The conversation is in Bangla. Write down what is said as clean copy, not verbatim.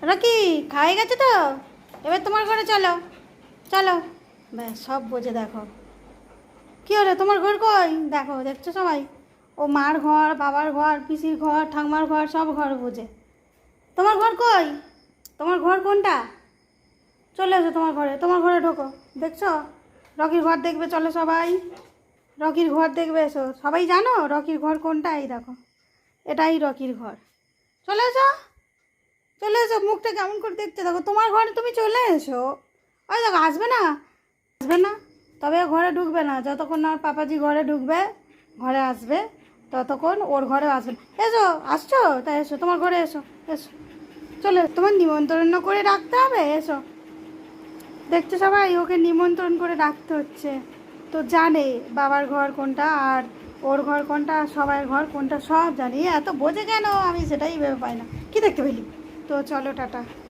রকি খাওয়া গেছে তো? এবার তোমার ঘরে চলো, চলো। ব্যাস সব বোঝে দেখো। কী হলো, তোমার ঘর কই? দেখো, দেখছো সবাই? ও মার ঘর, বাবার ঘর, পিসির ঘর, ঠাকুমার ঘর, সব ঘর বোঝে। তোমার ঘর কই? তোমার ঘর কোনটা? চলে এসো তোমার ঘরে, তোমার ঘরে ঢোকো। দেখছো? রকির ঘর দেখবে, চলো সবাই। রকির ঘর দেখবে, এসো সবাই। জানো রকির ঘর কোনটা? এই দেখো, এটাই রকির ঘর। চলে এসো, চলে এসো। মুখটা কেমন করে দেখতে দেখো। তোমার ঘরে তুমি চলে এসো। ওই দেখো, আসবে না, আসবে না। তবে ঘরে ঢুকবে না যতক্ষণ না ওর পাপাজি ঘরে ঢুকবে, ঘরে আসবে, ততক্ষণ ওর ঘরে আসবে না। এসো, আসছো তাই এসো, তোমার ঘরে এসো, এসো। চলে, তোমার নিমন্ত্রণ করে রাখতে হবে, এসো। দেখছো সবাই, ওকে নিমন্ত্রণ করে রাখতে হচ্ছে। তো জানে বাবার ঘর কোনটা আর ওর ঘর কোনটা, সবার ঘর কোনটা সব জানি। এত বোঝে কেন আমি সেটাই ভেবে পাই না। কি দেখতে পেলি? তো চলো, টাটা।